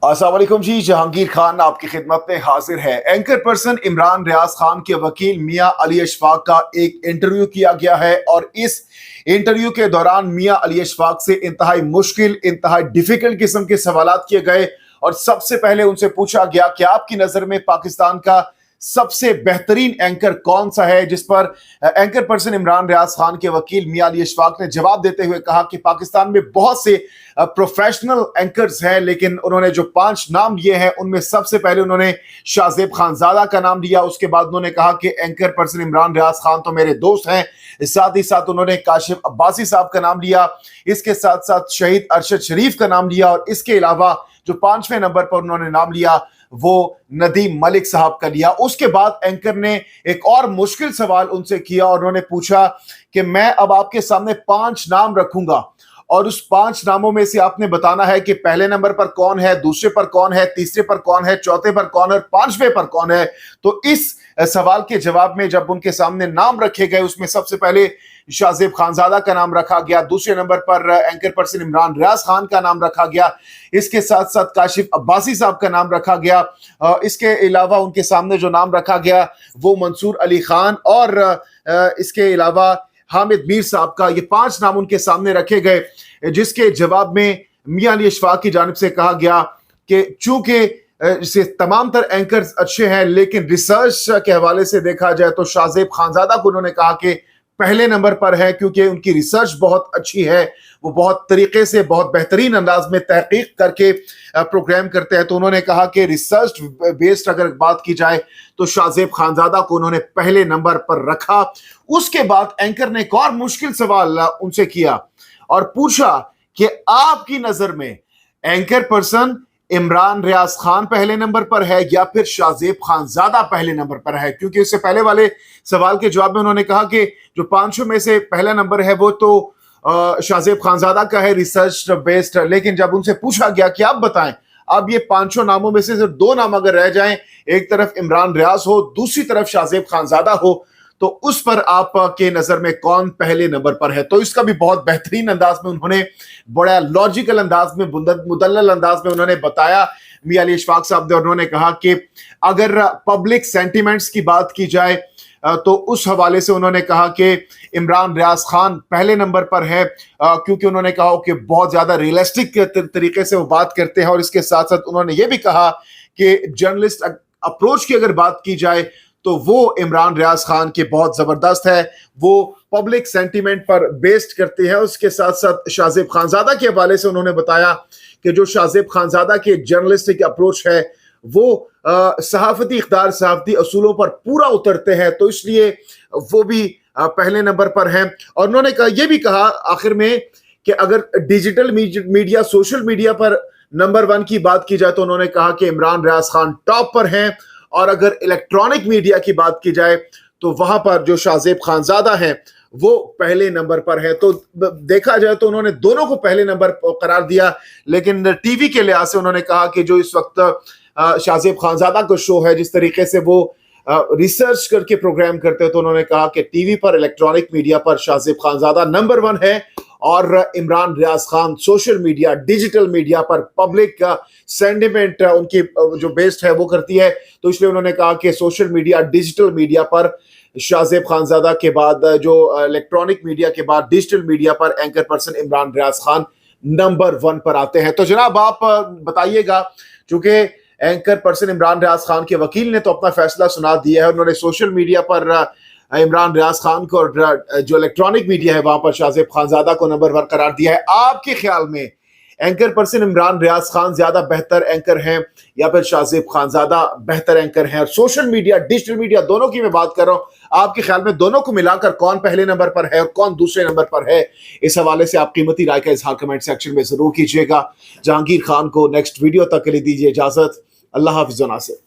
अस्सलाम वालेकुम जी। जहांगीर खान आपकी खिदमत में हाजिर है। एंकर पर्सन इमरान रियाज खान के वकील मियां अली अशफाक का एक इंटरव्यू किया गया है और इस इंटरव्यू के दौरान मियां अली अशफाक से इंतहाई मुश्किल, इंतहाई डिफिकल्ट किस्म के सवालात किए गए और सबसे पहले उनसे पूछा गया कि आपकी नजर में पाकिस्तान का सबसे बेहतरीन एंकर कौन सा है, जिस पर एंकर पर्सन इमरान रियाज खान के वकील मियां अली अशफाक ने जवाब देते हुए कहा कि पाकिस्तान में बहुत से प्रोफेशनल एंकर्स हैं, लेकिन उन्होंने जो 5 नाम लिए हैं उनमें सबसे पहले उन्होंने शाहजेब खानजादा का नाम लिया। उसके बाद उन्होंने कहा कि एंकर पर्सन इमरान रियाज खान तो मेरे दोस्त हैं। साथ ही साथ उन्होंने काशिफ अब्बासी साहब का नाम लिया, इसके साथ साथ शहीद अरशद शरीफ का नाम लिया और इसके अलावा जो 5वें नंबर पर उन्होंने नाम लिया वो नदीम मलिक साहब का लिया। उसके बाद एंकर ने एक और मुश्किल सवाल उनसे किया और उन्होंने पूछा कि मैं अब आपके सामने 5 नाम रखूंगा और उस 5 नामों में से आपने बताना है कि पहले नंबर पर कौन है, दूसरे पर कौन है, तीसरे पर कौन है, चौथे पर कौन है और 5वें पर कौन है। तो इस सवाल के जवाब में जब उनके सामने नाम रखे गए उसमें सबसे पहले शाहजेब खानजादा का नाम रखा गया, दूसरे नंबर पर एंकर पर्सन इमरान रियाज खान का नाम रखा गया, इसके साथ साथ काशिफ अब्बासी साहब का नाम रखा गया। इसके अलावा उनके सामने जो नाम रखा गया वो मंसूर अली खान और इसके अलावा हामिद मीर साहब का, ये 5 नाम उनके सामने रखे गए, जिसके जवाब में मियां अली अशफाक की जानिब से कहा गया कि चूंकि तमाम तर एंकर्स अच्छे हैं लेकिन रिसर्च के हवाले से देखा जाए तो शाहजेब खानजादा को उन्होंने कहा कि पहले नंबर पर है क्योंकि उनकी रिसर्च बहुत अच्छी है, वो बहुत तरीके से बहुत बेहतरीन अंदाज में तहकीक करके प्रोग्राम करते हैं। तो उन्होंने कहा कि रिसर्च बेस्ड अगर बात की जाए तो शाहजेब खानजादा को उन्होंने पहले नंबर पर रखा। उसके बाद एंकर ने एक और मुश्किल सवाल उनसे किया और पूछा कि आपकी नजर में एंकर पर्सन इमरान रियाज खान पहले नंबर पर है या फिर शाहजेब खानजादा पहले नंबर पर है, क्योंकि इससे पहले वाले सवाल के जवाब में उन्होंने कहा कि जो 500 में से पहला नंबर है वो तो शाहजेब खानजादा का है रिसर्च बेस्ड, लेकिन जब उनसे पूछा गया कि आप बताएं अब ये 500 नामों में से सिर्फ 2 नाम अगर रह जाएं, एक तरफ इमरान रियाज हो दूसरी तरफ शाहजेब खानजादा हो, तो उस पर आप के नजर में कौन पहले नंबर पर है। तो इसका भी बहुत बेहतरीन अंदाज में उन्होंने बड़ा लॉजिकल अंदाज में मुदल्लल अंदाज में उन्होंने बताया मियां अली अशफाक साहब ने। उन्होंने कहा कि अगर पब्लिक सेंटिमेंट्स की बात की जाए तो उस हवाले से उन्होंने कहा कि इमरान रियाज खान पहले नंबर पर है क्योंकि उन्होंने कहा कि बहुत ज्यादा रियलिस्टिक तरीके से वो बात करते हैं और इसके साथ साथ उन्होंने ये भी कहा कि जर्नलिस्ट अप्रोच की अगर बात की जाए तो वो इमरान रियाज खान के बहुत जबरदस्त है, वो पब्लिक सेंटीमेंट पर बेस्ड करते हैं। उसके साथ साथ शाहजेब खानजादा के हवाले से उन्होंने बताया कि जो शाहजेब खानजादा के जर्नलिस्टिक अप्रोच है वो सहाफती इख्तियार, सहाफती असूलों पर पूरा उतरते हैं, तो इसलिए वो भी पहले नंबर पर हैं। और उन्होंने कहा ये भी कहा आखिर में कि अगर डिजिटल मीडिया, सोशल मीडिया पर नंबर 1 की बात की जाए तो उन्होंने कहा कि इमरान रियाज खान टॉप पर हैं और अगर इलेक्ट्रॉनिक मीडिया की बात की जाए तो वहां पर जो शाहजेब खानजादा हैं वो पहले नंबर पर है। तो देखा जाए तो उन्होंने दोनों को पहले नंबर करार दिया, लेकिन टीवी के लिहाज से उन्होंने कहा कि जो इस वक्त शाहजेब खानजादा का शो है, जिस तरीके से वो रिसर्च करके प्रोग्राम करते हैं, तो उन्होंने कहा कि टीवी पर, इलेक्ट्रॉनिक मीडिया पर शाहजेब खानजादा नंबर 1 है और Imran Riyaz Khan social media, digital media पर पब्लिक का सेंटिमेंट उनकी जो बेस्ड है वो करती है। तो इसलिए उन्होंने कहा कि सोशल मीडिया, डिजिटल मीडिया पर शाहजेब खानजादा के बाद, जो इलेक्ट्रॉनिक मीडिया के बाद डिजिटल मीडिया पर anchor person Imran Riyaz Khan number 1 पर आते हैं। तो जनाब आप बताइएगा, चूंकि एंकर पर्सन इमरान रियाज खान के वकील ने तो अपना फैसला सुना दिया है, उन्होंने सोशल मीडिया पर इमरान रियाज खान को और जो इलेक्ट्रॉनिक मीडिया है वहां पर शाहजेब खानजादा को नंबर 1 करार दिया है। आपके ख्याल में एंकर पर्सन इमरान रियाज खान ज्यादा बेहतर एंकर हैं या फिर शाहजेब खानजादा बेहतर एंकर हैं? और सोशल मीडिया, डिजिटल मीडिया दोनों की मैं बात कर रहा हूं, आपके ख्याल में दोनों को मिलाकर कौन पहले नंबर पर है और कौन दूसरे नंबर पर है? इस हवाले से आप कीमती राय का इजहार कमेंट सेक्शन में जरूर कीजिएगा। जहांगीर खान को नेक्स्ट वीडियो तक के लिए दीजिए इजाजत। अल्लाह हाफिज़।